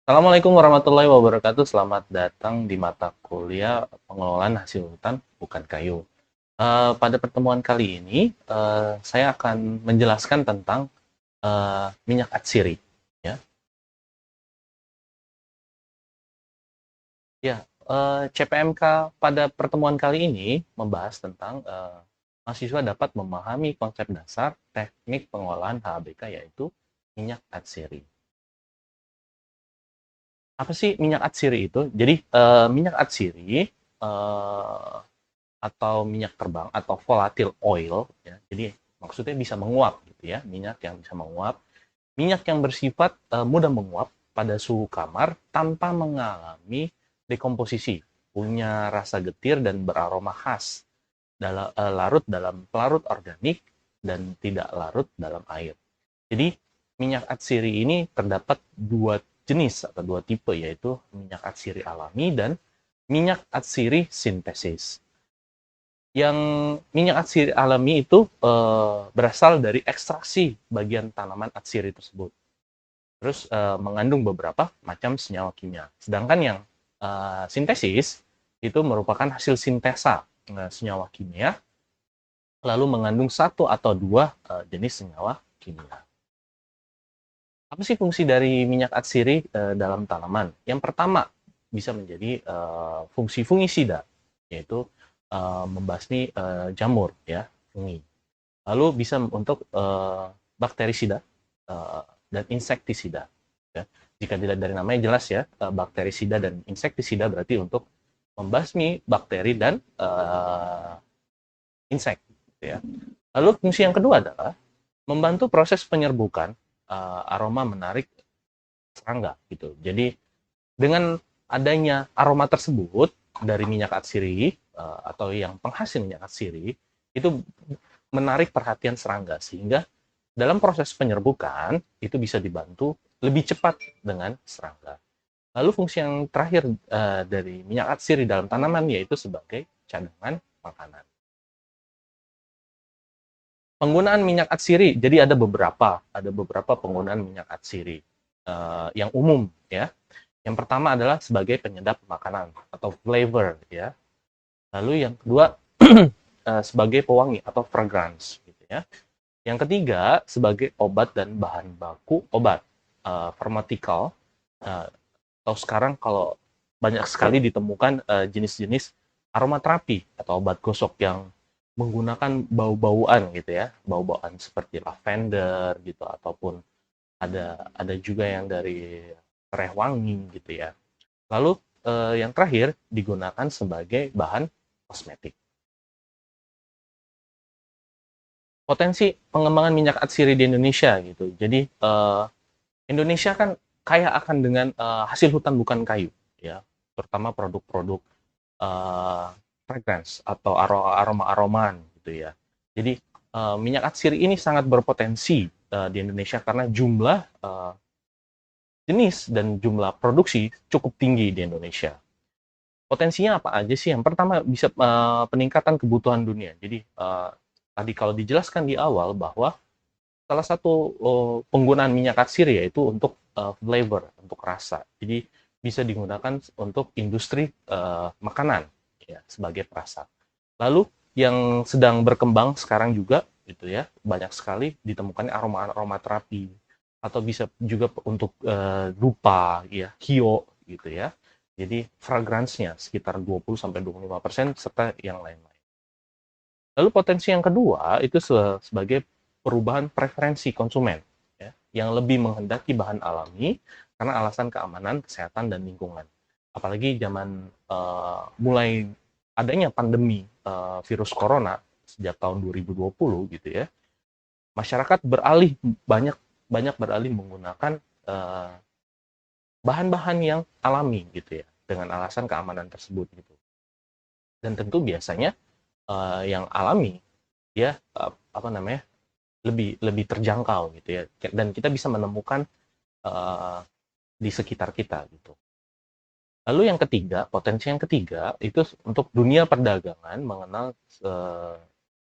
Assalamualaikum warahmatullahi wabarakatuh. Selamat datang di mata kuliah pengelolaan hasil hutan bukan kayu. Pada pertemuan kali ini, saya akan menjelaskan tentang minyak atsiri. Ya, CPMK pada pertemuan kali ini membahas tentang mahasiswa dapat memahami konsep dasar teknik pengolahan HBK yaitu minyak atsiri. Apa sih minyak atsiri itu? Jadi minyak atsiri uh, atau minyak terbang atau volatile oil ya. Jadi maksudnya bisa menguap gitu ya, minyak yang bisa menguap, minyak yang bersifat mudah menguap pada suhu kamar tanpa mengalami dekomposisi, punya rasa getir dan beraroma khas, larut dalam pelarut organik dan tidak larut dalam air. Jadi minyak atsiri ini terdapat dua jenis atau dua tipe, yaitu minyak atsiri alami dan minyak atsiri sintesis. Yang minyak atsiri alami itu berasal dari ekstraksi bagian tanaman atsiri tersebut. Terus mengandung beberapa macam senyawa kimia. Sedangkan yang sintesis itu merupakan hasil sintesa senyawa kimia, lalu mengandung satu atau dua jenis senyawa kimia. Apa sih fungsi dari minyak atsiri dalam tanaman? Yang pertama, bisa menjadi fungsi fungisida, yaitu membasmi jamur, ya, fungi. Lalu bisa untuk bakterisida dan insektisida. Ya. Jika dilihat dari namanya jelas ya, bakterisida dan insektisida berarti untuk membasmi bakteri dan insek. Gitu ya. Lalu fungsi yang kedua adalah membantu proses penyerbukan aroma menarik serangga gitu. Jadi dengan adanya aroma tersebut dari minyak atsiri atau yang penghasil minyak atsiri itu menarik perhatian serangga sehingga dalam proses penyerbukan itu bisa dibantu lebih cepat dengan serangga. Lalu fungsi yang terakhir dari minyak atsiri dalam tanaman yaitu sebagai cadangan makanan. Penggunaan minyak atsiri, jadi ada beberapa penggunaan minyak atsiri yang umum ya. Yang pertama adalah sebagai penyedap makanan atau flavor ya. Lalu yang kedua sebagai pewangi atau fragrance gitu ya. Yang ketiga sebagai obat dan bahan baku obat, pharmaceutical, atau sekarang kalau banyak sekali ditemukan jenis-jenis aromaterapi atau obat gosok yang menggunakan bau-bauan gitu ya, bau-bauan seperti lavender gitu ataupun ada juga yang dari serai wangi gitu ya. Lalu yang terakhir digunakan sebagai bahan kosmetik. Potensi pengembangan minyak atsiri di Indonesia gitu. Jadi Indonesia kan kaya akan dengan hasil hutan bukan kayu ya, terutama produk-produk uh, fragrance atau aroma-aromaan gitu ya. Jadi minyak atsiri ini sangat berpotensi di Indonesia karena jumlah jenis dan jumlah produksi cukup tinggi di Indonesia. Potensinya apa aja sih? Yang pertama bisa peningkatan kebutuhan dunia. Jadi tadi kalau dijelaskan di awal bahwa salah satu penggunaan minyak atsiri yaitu untuk flavor, untuk rasa. Jadi bisa digunakan untuk industri makanan ya sebagai perasa. Lalu yang sedang berkembang sekarang juga gitu ya, banyak sekali ditemukan aroma-aroma terapi atau bisa juga untuk dupa ya, hio gitu ya. Jadi fragrance-nya sekitar 20 sampai 25% serta yang lain-lain. Lalu potensi yang kedua itu sebagai perubahan preferensi konsumen ya, yang lebih menghendaki bahan alami karena alasan keamanan, kesehatan dan lingkungan. Apalagi zaman mulai adanya pandemi virus corona sejak tahun 2020 gitu ya. Masyarakat banyak banyak beralih menggunakan bahan-bahan yang alami gitu ya dengan alasan keamanan tersebut gitu. Dan tentu biasanya yang alami ya apa namanya lebih lebih terjangkau gitu ya dan kita bisa menemukan uh, di sekitar kita gitu. Lalu yang ketiga, potensi yang ketiga itu untuk dunia perdagangan mengenal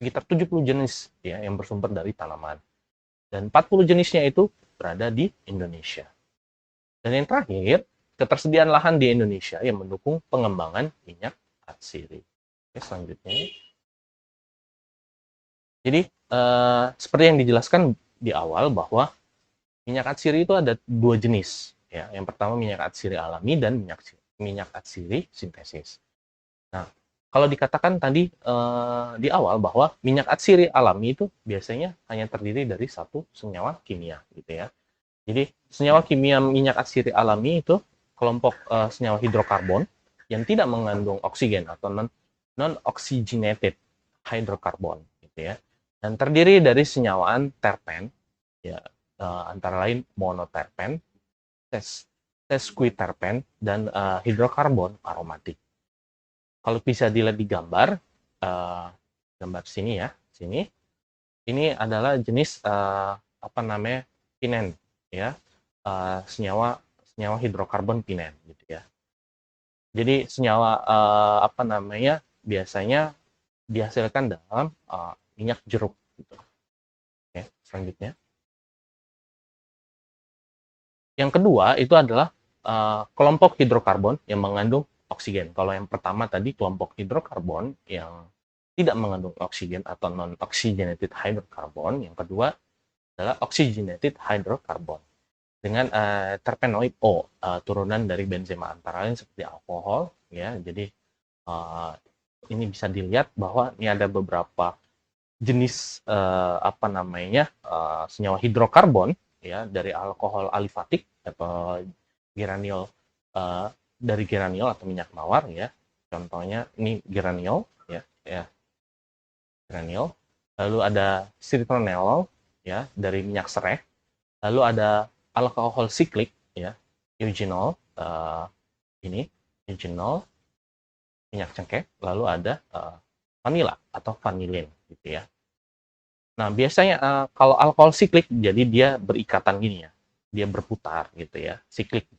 sekitar 70 jenis ya yang bersumber dari tanaman dan 40 jenisnya itu berada di Indonesia. Dan yang terakhir, ketersediaan lahan di Indonesia yang mendukung pengembangan minyak atsiri. Oke, selanjutnya. Jadi, seperti yang dijelaskan di awal bahwa minyak atsiri itu ada dua jenis. Ya. Yang pertama minyak atsiri alami dan minyak atsiri sintesis. Nah, kalau dikatakan tadi di awal bahwa minyak atsiri alami itu biasanya hanya terdiri dari satu senyawa kimia, gitu ya. Jadi senyawa kimia minyak atsiri alami itu kelompok senyawa hidrokarbon yang tidak mengandung oksigen atau non oxygenated hydrocarbon, gitu ya. Dan terdiri dari senyawaan terpen, ya antara lain monoterpen, sesquiterpen, dan hidrokarbon aromatik. Kalau bisa dilihat di gambar, gambar sini ya, sini, ini adalah jenis apa namanya pinen, ya, senyawa senyawa hidrokarbon pinen, gitu ya. Jadi senyawa apa namanya biasanya dihasilkan dalam minyak jeruk, gitu. Oke, selanjutnya. Yang kedua itu adalah kelompok hidrokarbon yang mengandung oksigen. Kalau yang pertama tadi kelompok hidrokarbon yang tidak mengandung oksigen atau non-oxygenated hydrocarbon. Yang kedua adalah oxygenated hydrocarbon dengan terpenoid O, turunan dari benzema antara lain seperti alkohol, ya. Jadi ini bisa dilihat bahwa ini ada beberapa jenis apa namanya senyawa hidrokarbon, ya, dari alkohol alifatik atau geraniol, dari geraniol atau minyak mawar, ya. Contohnya ini geraniol, ya, geraniol. Lalu ada citronellol, ya, dari minyak serai. Lalu ada alkohol siklik, ya, eugenol, ini eugenol, minyak cengkeh. Lalu ada vanila atau vanilin, gitu ya. Nah, biasanya kalau alkohol siklik, jadi dia berikatan gini ya, dia berputar gitu ya, siklik.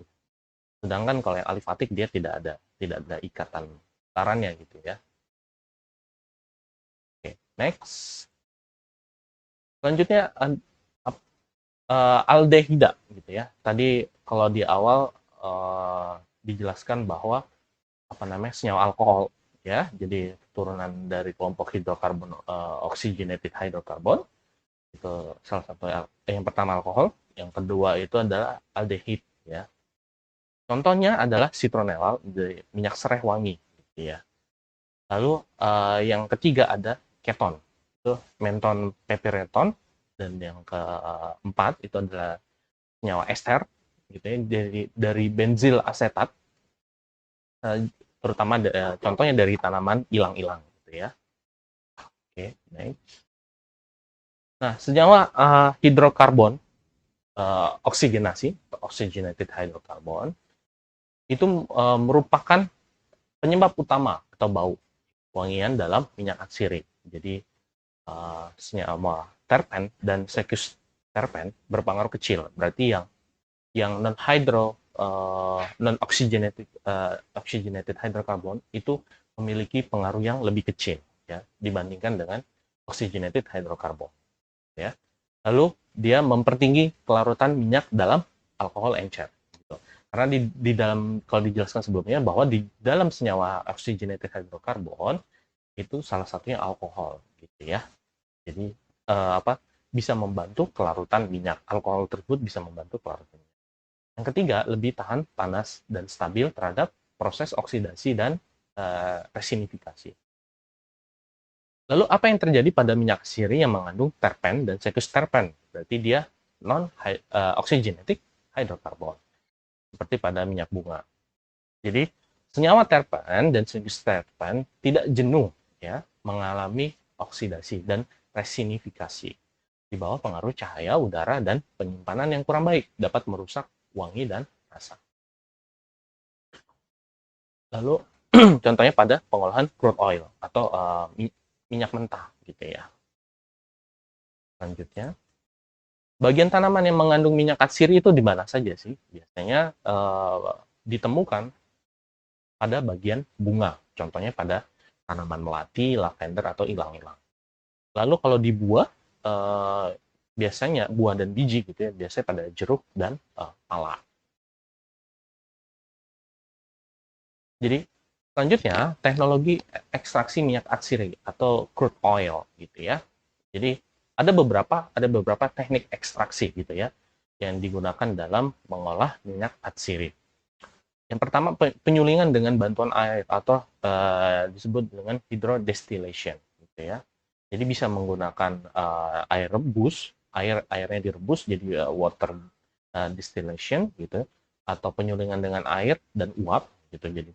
Sedangkan kalau yang alifatik dia tidak ada ikatan putarannya gitu ya. Oke, next. Selanjutnya aldehida gitu ya. Tadi kalau di awal dijelaskan bahwa apa namanya senyawa alkohol, ya. Jadi turunan dari kelompok hidrokarbon oxygenated hydrocarbon. Itu salah satu yang pertama alkohol, yang kedua itu adalah aldehid, ya. Contohnya adalah citronellal, minyak serai wangi, gitu ya. Lalu yang ketiga ada keton, itu menton pipereton, dan yang keempat itu adalah senyawa ester, gitu ya, dari benzil asetat, terutama contohnya dari tanaman ilang-ilang, gitu ya. Oke, next. Nah, senyawa hidrokarbon oksigenasi, oxygenated hydrocarbon, itu merupakan penyebab utama atau bau wangian dalam minyak atsiri. Jadi senyawa terpen dan secus terpen berpengaruh kecil. Berarti yang non oxygenated oxygenated hydrocarbon itu memiliki pengaruh yang lebih kecil, ya, dibandingkan dengan oxygenated hydrocarbon, ya. Lalu dia mempertinggi kelarutan minyak dalam alkohol encer, gitu. Karena di dalam, kalau dijelaskan sebelumnya bahwa di dalam senyawa oxygenated hydrocarbon itu salah satunya alkohol, gitu ya. Jadi apa bisa membantu kelarutan minyak. Alkohol tersebut bisa membantu kelarutan minyak. Yang ketiga, lebih tahan panas dan stabil terhadap proses oksidasi dan resinifikasi. Lalu apa yang terjadi pada minyak atsiri yang mengandung terpen dan secus terpen? Berarti dia non oxygenated hydrocarbon, seperti pada minyak bunga. Jadi senyawa terpen dan secus terpen tidak jenuh, ya, mengalami oksidasi dan resinifikasi. Di bawah pengaruh cahaya, udara, dan penyimpanan yang kurang baik dapat merusak wangi dan rasa. Lalu contohnya pada pengolahan crude oil atau minyak mentah, gitu ya. Selanjutnya, bagian tanaman yang mengandung minyak atsiri itu di mana saja sih? Biasanya ditemukan pada bagian bunga, contohnya pada tanaman melati, lavender, atau ilang-ilang. Lalu kalau di buah, biasanya buah dan biji gitu ya, biasanya pada jeruk dan pala. Jadi selanjutnya teknologi ekstraksi minyak atsiri atau crude oil gitu ya. Jadi ada beberapa teknik ekstraksi gitu ya yang digunakan dalam mengolah minyak atsiri. Yang pertama penyulingan dengan bantuan air atau disebut dengan hydrodistillation gitu ya. Jadi bisa menggunakan air rebus, airnya direbus jadi water distillation gitu, atau penyulingan dengan air dan uap gitu. Jadi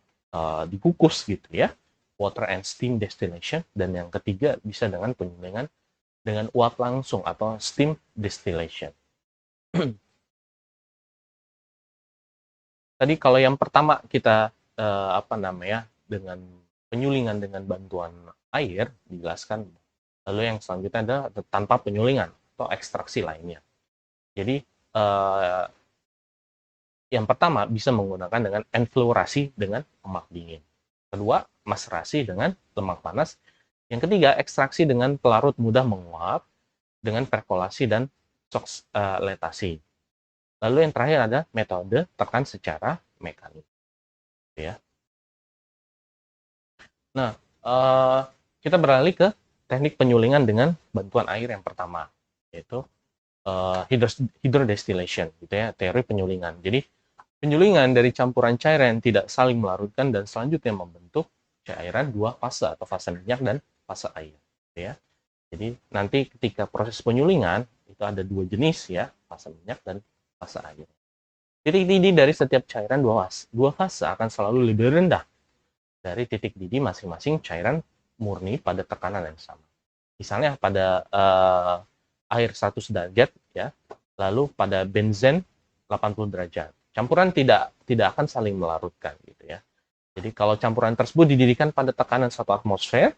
dikukus gitu ya, water and steam distillation. Dan yang ketiga bisa dengan penyulingan dengan uap langsung atau steam distillation. Tadi kalau yang pertama kita apa namanya dengan penyulingan dengan bantuan air dijelaskan. Lalu yang selanjutnya adalah tanpa penyulingan atau ekstraksi lainnya. Jadi yang pertama bisa menggunakan dengan enfluorasi dengan lemak dingin. Kedua, maserasi dengan lemak panas. Yang ketiga, ekstraksi dengan pelarut mudah menguap dengan perkolasi dan soksletasi. Lalu yang terakhir ada metode tekan secara mekanik. Ya. Nah, kita beralih ke teknik penyulingan dengan bantuan air yang pertama, yaitu hydrodistillation, gitu ya, teori penyulingan. Jadi, penyulingan dari campuran cairan tidak saling melarutkan dan selanjutnya membentuk cairan dua fase atau fase minyak dan fase air, gitu ya. Jadi nanti ketika proses penyulingan itu ada dua jenis ya, fase minyak dan fase air. Titik didih dari setiap cairan dua fase akan selalu lebih rendah dari titik didih masing-masing cairan murni pada tekanan yang sama. Misalnya pada air 100 derajat ya, lalu pada benzen 80 derajat. Campuran tidak akan saling melarutkan gitu ya. Jadi kalau campuran tersebut didirikan pada tekanan 1 atmosfer,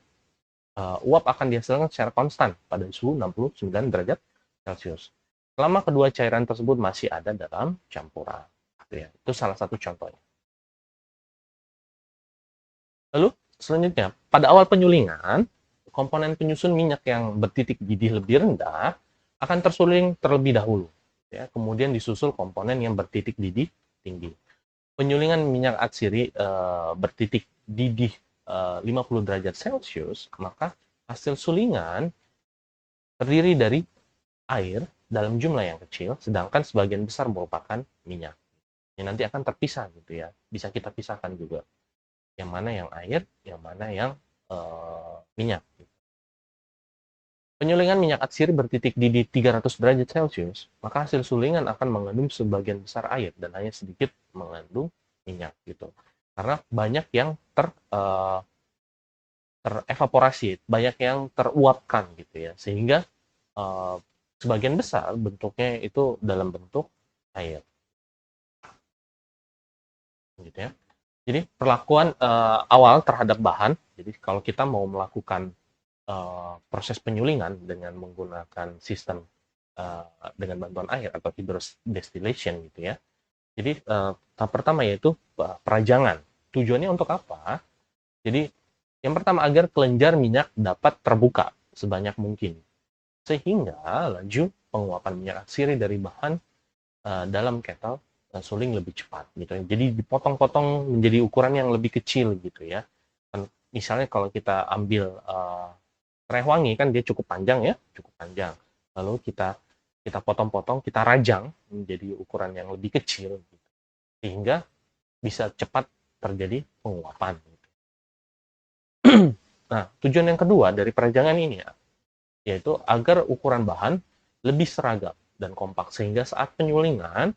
uap akan dihasilkan secara konstan pada suhu 69 derajat Celcius. Selama kedua cairan tersebut masih ada dalam campuran. Gitu ya. Itu salah satu contohnya. Lalu selanjutnya, pada awal penyulingan, komponen penyusun minyak yang bertitik didih lebih rendah akan tersuling terlebih dahulu. Ya, kemudian disusul komponen yang bertitik didih tinggi. Penyulingan minyak atsiri bertitik didih 50 derajat Celcius, maka hasil sulingan terdiri dari air dalam jumlah yang kecil, sedangkan sebagian besar merupakan minyak. Ini nanti akan terpisah gitu ya. Bisa kita pisahkan juga. Yang mana yang air, yang mana yang minyak. Penyulingan minyak atsiri bertitik di 300 derajat Celcius, maka hasil sulingan akan mengandung sebagian besar air dan hanya sedikit mengandung minyak gitu. Karena banyak yang terevaporasi, banyak yang teruapkan gitu ya, sehingga sebagian besar bentuknya itu dalam bentuk air, gitu ya. Jadi perlakuan awal terhadap bahan. Jadi kalau kita mau melakukan proses penyulingan dengan menggunakan sistem dengan bantuan air atau hydrodistillation gitu ya. Jadi tahap pertama yaitu perajangan. Tujuannya untuk apa? Jadi yang pertama agar kelenjar minyak dapat terbuka sebanyak mungkin sehingga laju penguapan minyak atsiri dari bahan dalam kettle suling lebih cepat gitu. Jadi dipotong-potong menjadi ukuran yang lebih kecil gitu ya. Misalnya kalau kita ambil serai wangi kan dia cukup panjang ya, cukup panjang. Lalu kita potong-potong, kita rajang menjadi ukuran yang lebih kecil gitu. Sehingga bisa cepat terjadi penguapan. Gitu. Nah, tujuan yang kedua dari perajangan ini ya, yaitu agar ukuran bahan lebih seragam dan kompak sehingga saat penyulingan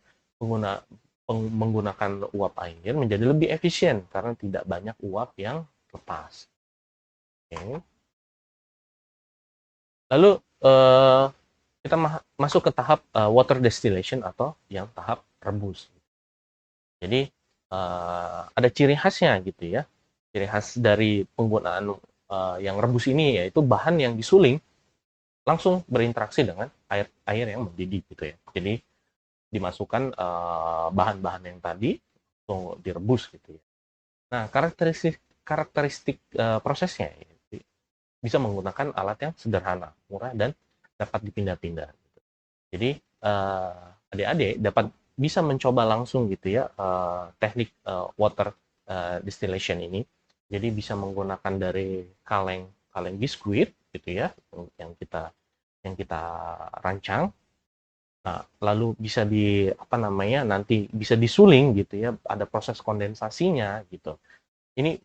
menggunakan uap air menjadi lebih efisien karena tidak banyak uap yang lepas. Oke. Lalu kita masuk ke tahap water distillation atau yang tahap rebus. Jadi ada ciri khasnya gitu ya. Ciri khas dari penggunaan yang rebus ini yaitu bahan yang disuling langsung berinteraksi dengan air yang mendidih gitu ya. Jadi dimasukkan bahan-bahan yang tadi langsung direbus gitu ya. Nah, karakteristik prosesnya ya, bisa menggunakan alat yang sederhana, murah dan dapat dipindah-pindah. Jadi adik-adik dapat bisa mencoba langsung gitu ya teknik water distillation ini. Jadi bisa menggunakan dari kaleng kaleng biskuit gitu ya, yang kita rancang. Nah, lalu bisa apa namanya, nanti bisa disuling gitu ya, ada proses kondensasinya gitu. Ini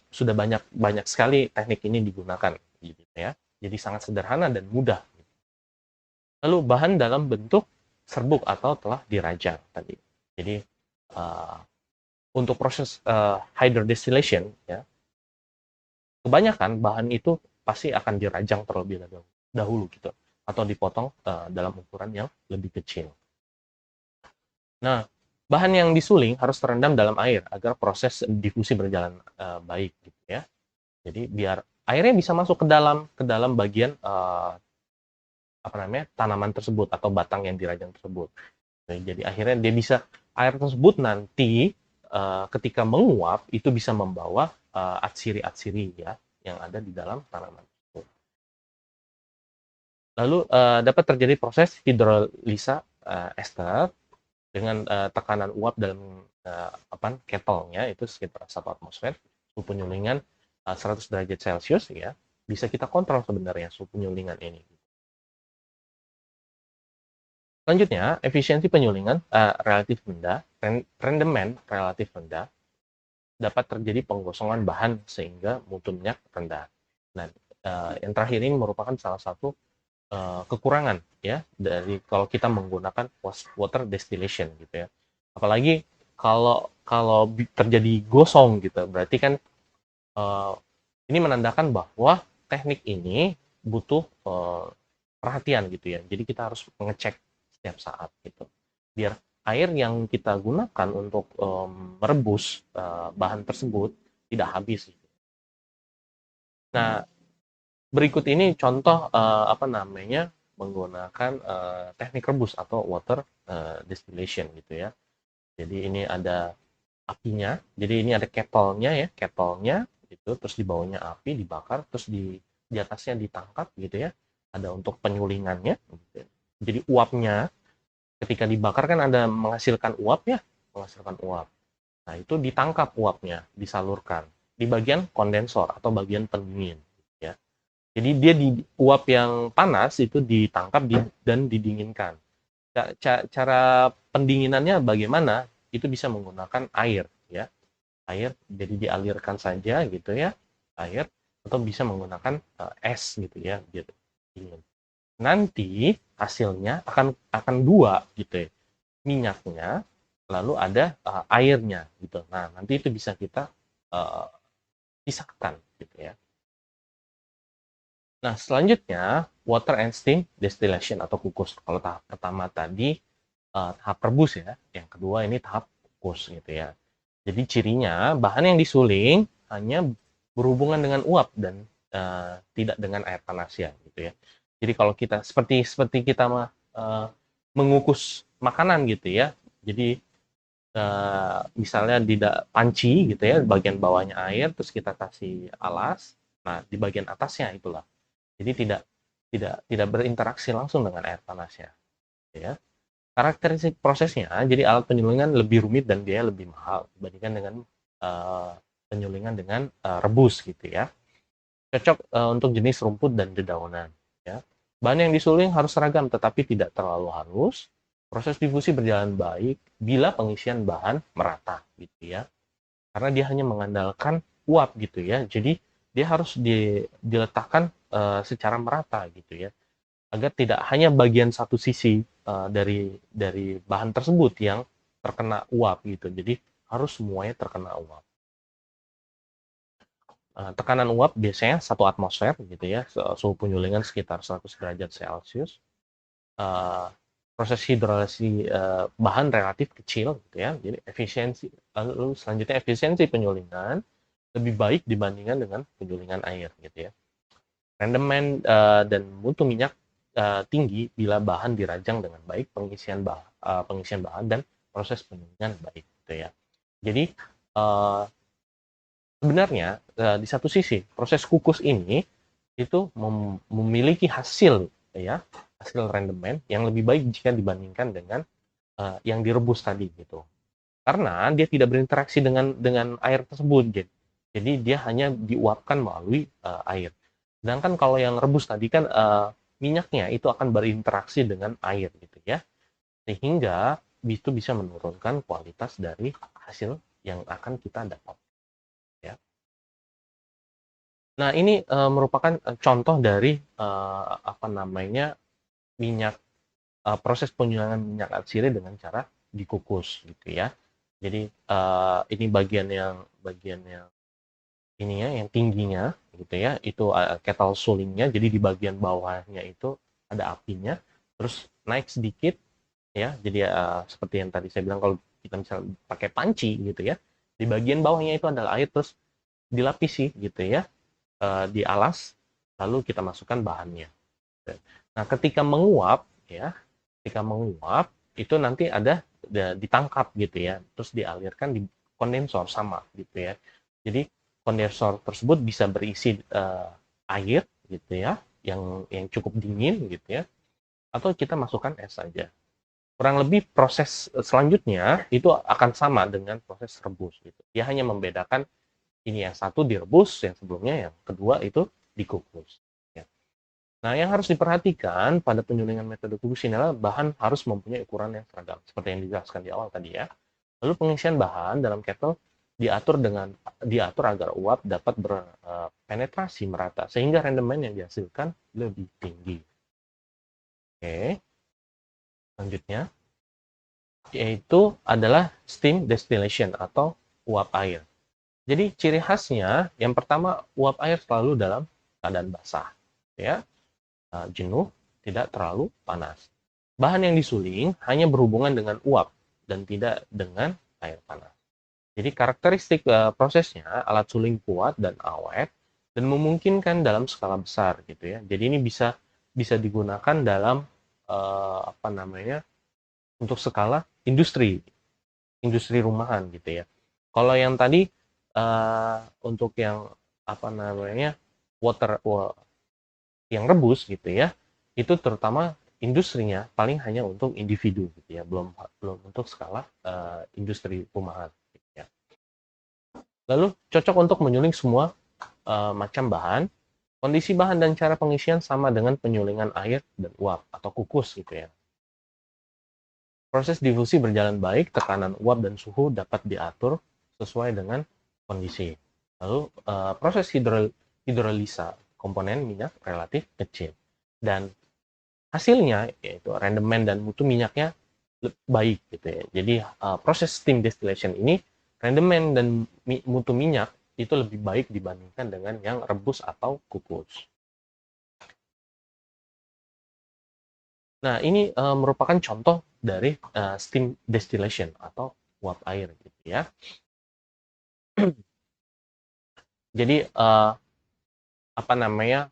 sudah banyak banyak sekali teknik ini digunakan gitu ya. Jadi sangat sederhana dan mudah. Lalu bahan dalam bentuk serbuk atau telah dirajang tadi. Jadi uh, untuk proses hydrodistillation ya, kebanyakan bahan itu pasti akan dirajang terlebih dahulu gitu, atau dipotong dalam ukuran yang lebih kecil. Nah, bahan yang disuling harus terendam dalam air agar proses difusi berjalan baik gitu ya. Jadi biar airnya bisa masuk ke dalam bagian apa namanya, tanaman tersebut atau batang yang dirajang tersebut. Jadi akhirnya dia bisa, air tersebut nanti ketika menguap itu bisa membawa atsiri-atsiri ya yang ada di dalam tanaman tersebut. Lalu dapat terjadi proses hidrolisa ester dengan tekanan uap dalam kettle-nya itu sekitar 1 atmosfer, suhu penyulingan 100 derajat Celcius ya. Bisa kita kontrol sebenarnya suhu penyulingan ini. Selanjutnya, efisiensi penyulingan relatif rendah, rendemen relatif rendah, dapat terjadi penggosongan bahan sehingga mutu minyak rendah. Nah, yang terakhir ini merupakan salah satu kekurangan ya dari kalau kita menggunakan water distillation gitu ya. Apalagi kalau kalau terjadi gosong gitu, berarti kan ini menandakan bahwa teknik ini butuh perhatian gitu ya. Jadi kita harus mengecek setiap saat gitu. Biar air yang kita gunakan untuk merebus bahan tersebut tidak habis. Gitu. Nah, berikut ini contoh apa namanya, menggunakan teknik rebus atau water distillation gitu ya. Jadi ini ada apinya. Jadi ini ada kettle-nya ya, kettle-nya gitu, terus di bawahnya api dibakar, terus di atasnya ditangkap gitu ya. Ada untuk penyulingannya gitu. Jadi uapnya ketika dibakar kan ada menghasilkan uap ya, menghasilkan uap. Nah, itu ditangkap uapnya, disalurkan di bagian kondensor atau bagian pendingin ya. Jadi dia di uap yang panas itu ditangkap dan didinginkan. Cara pendinginannya bagaimana? Itu bisa menggunakan air ya. Air jadi dialirkan saja gitu ya, air, atau bisa menggunakan es gitu ya, gitu. Dingin. Nanti hasilnya akan dua gitu ya. Minyaknya lalu ada airnya gitu. Nah, nanti itu bisa kita uh, pisahkan gitu ya. Nah, selanjutnya water and steam distillation atau kukus. Kalau tahap pertama tadi tahap rebus ya, yang kedua ini tahap kukus gitu ya. Jadi cirinya bahan yang disuling hanya berhubungan dengan uap dan tidak dengan air panas ya gitu ya. Jadi kalau kita seperti kita mengukus makanan gitu ya. Jadi misalnya di panci gitu ya, bagian bawahnya air, terus kita kasih alas. Nah, di bagian atasnya itulah. Jadi tidak berinteraksi langsung dengan air panasnya, ya. Karakteristik prosesnya, jadi alat penyulingan lebih rumit dan biaya lebih mahal dibandingkan dengan penyulingan dengan rebus gitu ya. Cocok untuk jenis rumput dan dedaunan. Ya. Bahan yang disuling harus seragam tetapi tidak terlalu halus. Proses difusi berjalan baik bila pengisian bahan merata gitu ya. Karena dia hanya mengandalkan uap gitu ya. Jadi dia harus diletakkan secara merata gitu ya, agar tidak hanya bagian satu sisi dari bahan tersebut yang terkena uap gitu. Jadi harus semuanya terkena uap. Tekanan uap biasanya 1 atmosfer gitu ya, suhu penyulingan sekitar 100 derajat Celcius. Proses hidrolisi bahan relatif kecil gitu ya. Jadi lalu selanjutnya efisiensi penyulingan lebih baik dibandingkan dengan penyulingan air gitu ya. Rendemen dan mutu minyak tinggi bila bahan dirajang dengan baik, pengisian bahan dan proses penyulingan baik gitu ya. Jadi sebenarnya di satu sisi proses kukus ini itu memiliki hasil ya, hasil rendemen yang lebih baik jika dibandingkan dengan yang direbus tadi gitu. karena dia tidak berinteraksi dengan air tersebut. Jadi dia hanya diuapkan melalui air. Sedangkan kalau yang rebus tadi kan minyaknya itu akan berinteraksi dengan air gitu ya, sehingga itu bisa menurunkan kualitas dari hasil yang akan kita dapat ya. Nah, ini merupakan contoh dari apa namanya minyak proses penyulingan minyak atsiri dengan cara dikukus gitu ya. Jadi ini bagian yang ini ya, yang tingginya gitu ya, itu kettle sulingnya. Jadi di bagian bawahnya itu ada apinya, terus naik sedikit ya. Jadi seperti yang tadi saya bilang, kalau kita misalnya pakai panci gitu ya, di bagian bawahnya itu adalah air, terus dilapisi gitu ya, dialas, lalu kita masukkan bahannya. Nah, ketika menguap ya, ketika menguap itu nanti ada ditangkap gitu ya, terus dialirkan di kondensor sama gitu ya. Jadi kondensor tersebut bisa berisi air gitu ya, yang cukup dingin gitu ya, atau kita masukkan es saja. Kurang lebih proses selanjutnya itu akan sama dengan proses rebus gitu. Dia hanya membedakan ini yang satu direbus, yang sebelumnya yang kedua itu dikukus. Ya. Nah, yang harus diperhatikan pada penyulingan metode kukus ini adalah bahan harus mempunyai ukuran yang seragam, seperti yang dijelaskan di awal tadi ya. Lalu pengisian bahan dalam kettle diatur agar uap dapat berpenetrasi merata, sehingga rendemen yang dihasilkan lebih tinggi. Oke, selanjutnya yaitu adalah steam distillation atau uap air. Jadi ciri khasnya yang pertama, uap air selalu dalam keadaan basah, ya, jenuh, tidak terlalu panas. Bahan yang disuling hanya berhubungan dengan uap dan tidak dengan air panas. Jadi karakteristik prosesnya, alat suling kuat dan awet dan memungkinkan dalam skala besar gitu ya. Jadi ini bisa bisa digunakan dalam apa namanya, untuk skala industri, industri rumahan gitu ya. Kalau yang tadi untuk yang apa namanya, water yang rebus gitu ya, itu terutama industrinya paling hanya untuk individu gitu ya, belum belum untuk skala industri rumahan gitu ya. Lalu cocok untuk menyuling semua macam bahan. Kondisi bahan dan cara pengisian sama dengan penyulingan air dan uap atau kukus gitu ya. Proses difusi berjalan baik, tekanan uap dan suhu dapat diatur sesuai dengan kondisi. Lalu proses hidrolisa komponen minyak relatif kecil. Dan hasilnya yaitu rendemen dan mutu minyaknya baik gitu ya. Jadi proses steam distillation ini, rendemen dan mutu minyak itu lebih baik dibandingkan dengan yang rebus atau kukus. Nah, ini merupakan contoh dari steam distillation atau uap air gitu ya. Jadi apa namanya,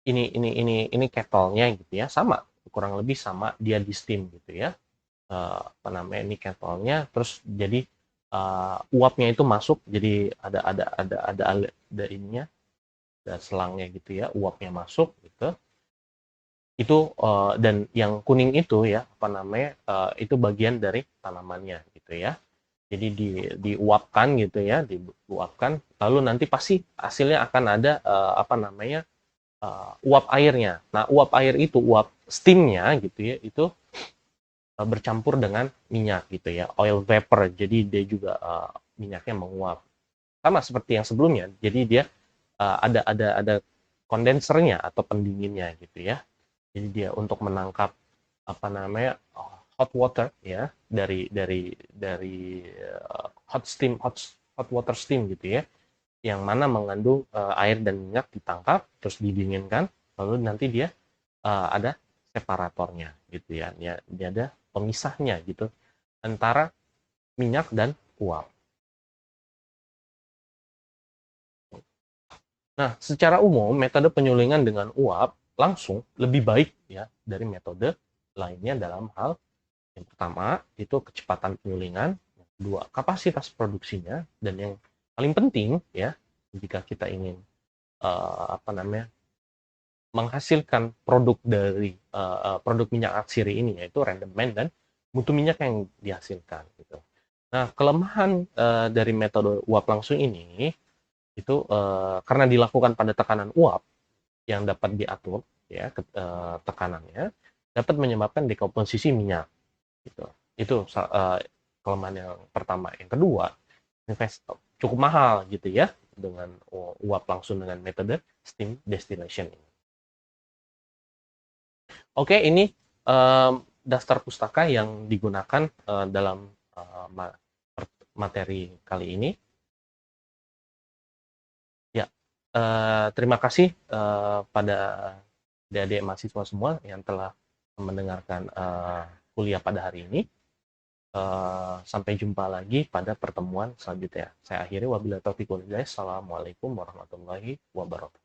ini kettle-nya gitu ya, sama, kurang lebih sama, dia di steam gitu ya. Apa namanya, ini kettle-nya, terus jadi uapnya itu masuk, jadi ada ininya, ada selangnya gitu ya, uapnya masuk gitu. Itu dan yang kuning itu ya, apa namanya, itu bagian dari tanamannya gitu ya. Jadi diuapkan gitu ya, diuapkan, lalu nanti pasti hasilnya akan ada apa namanya, uap airnya. Nah, uap air itu, uap steamnya gitu ya, itu bercampur dengan minyak gitu ya, oil vapor. Jadi dia juga minyaknya menguap. Sama seperti yang sebelumnya. Jadi dia ada kondensernya atau pendinginnya gitu ya. Jadi dia untuk menangkap apa namanya, hot water ya, dari hot water steam gitu ya, yang mana mengandung air dan minyak, ditangkap terus didinginkan, lalu nanti dia ada separatornya gitu ya, dia ada pemisahnya gitu antara minyak dan uap. Nah, secara umum metode penyulingan dengan uap langsung lebih baik ya dari metode lainnya dalam hal yang pertama itu kecepatan penyulingan, yang kedua kapasitas produksinya, dan yang paling penting ya, jika kita ingin apa namanya, menghasilkan produk dari produk minyak atsiri ini, yaitu rendemen dan mutu minyak yang dihasilkan gitu. Nah, kelemahan dari metode uap langsung ini itu karena dilakukan pada tekanan uap yang dapat diatur ya tekanannya dapat menyebabkan dekomposisi minyak gitu. Itu kelemahan yang pertama. Yang kedua, cukup mahal gitu ya dengan uap langsung dengan metode steam distillation ini. Oke, ini daftar pustaka yang digunakan dalam materi kali ini. Ya, terima kasih pada adik-adik mahasiswa semua yang telah mendengarkan kuliah pada hari ini. Sampai jumpa lagi pada pertemuan selanjutnya. Saya akhiri wabillahi taufiq wal hidayah. Assalamualaikum warahmatullahi wabarakatuh.